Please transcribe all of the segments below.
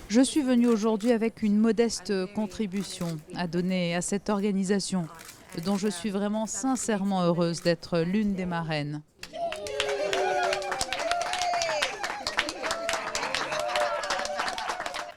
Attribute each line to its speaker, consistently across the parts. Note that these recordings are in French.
Speaker 1: Je suis venue aujourd'hui avec une modeste contribution à donner à cette organisation, dont je suis vraiment sincèrement heureuse d'être l'une des marraines.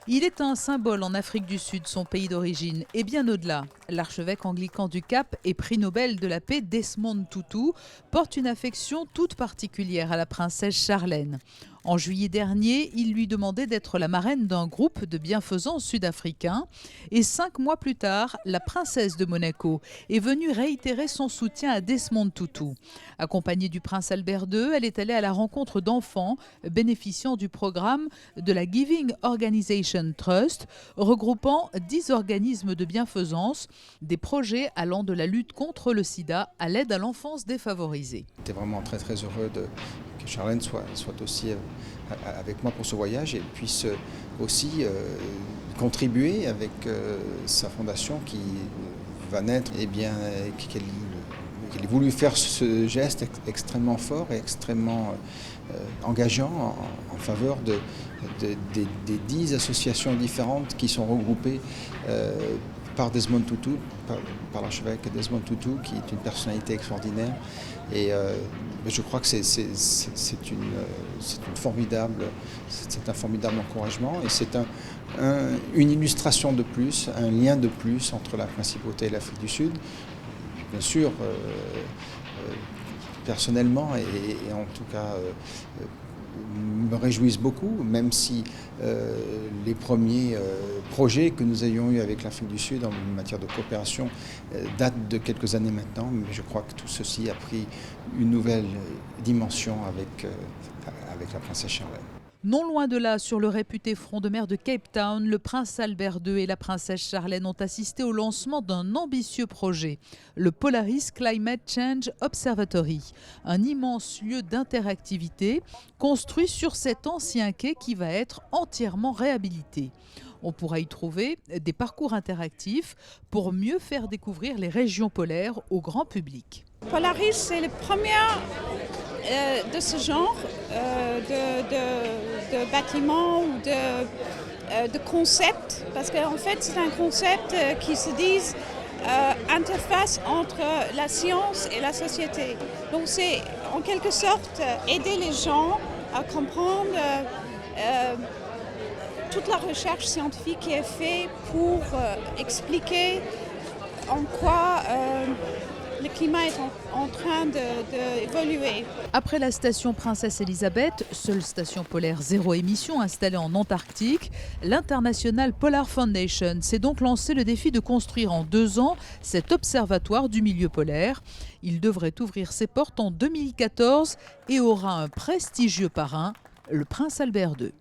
Speaker 1: Il est un symbole en Afrique du Sud, son pays d'origine, et bien au-delà. L'archevêque anglican du Cap et prix Nobel de la paix Desmond Tutu porte une affection toute particulière à la princesse Charlène. En juillet dernier, il lui demandait d'être la marraine d'un groupe de bienfaisants sud-africains. Et 5 mois plus tard, la princesse de Monaco est venue réitérer son soutien à Desmond Tutu. Accompagnée du prince Albert II, elle est allée à la rencontre d'enfants bénéficiant du programme de la Giving Organisation Trust, regroupant 10 organismes de bienfaisance, des projets allant de la lutte contre le sida à l'aide à l'enfance défavorisée.
Speaker 2: J'étais vraiment très heureux que Charlène soit aussi avec moi pour ce voyage et puisse aussi contribuer avec sa fondation qui va naître, et bien qu'elle ait voulu faire ce geste extrêmement fort et extrêmement engageant en faveur des 10 associations différentes qui sont regroupées par Desmond Tutu, par l'archevêque Desmond Tutu, qui est une personnalité extraordinaire. Et je crois que c'est un formidable encouragement et c'est une illustration de plus, un lien de plus entre la principauté et l'Afrique du Sud. Bien sûr, personnellement et en tout cas me réjouissent beaucoup, même si les premiers projets que nous ayons eus avec l'Afrique du Sud en matière de coopération datent de quelques années maintenant, mais je crois que tout ceci a pris une nouvelle dimension avec la princesse Charlène.
Speaker 1: Non loin de là, sur le réputé front de mer de Cape Town, le prince Albert II et la princesse Charlène ont assisté au lancement d'un ambitieux projet, le Polaris Climate Change Observatory, un immense lieu d'interactivité construit sur cet ancien quai qui va être entièrement réhabilité. On pourra y trouver des parcours interactifs pour mieux faire découvrir les régions polaires au grand public.
Speaker 3: Polaris, c'est le premier de ce genre de bâtiment ou de concept, parce qu'en fait c'est un concept qui se dit interface entre la science et la société. Donc c'est en quelque sorte aider les gens à comprendre toute la recherche scientifique qui est faite pour expliquer en quoi le climat est en train d'évoluer.
Speaker 1: Après la station Princesse Elisabeth, seule station polaire zéro émission installée en Antarctique, l'International Polar Foundation s'est donc lancé le défi de construire en 2 ans cet observatoire du milieu polaire. Il devrait ouvrir ses portes en 2014 et aura un prestigieux parrain, le prince Albert II.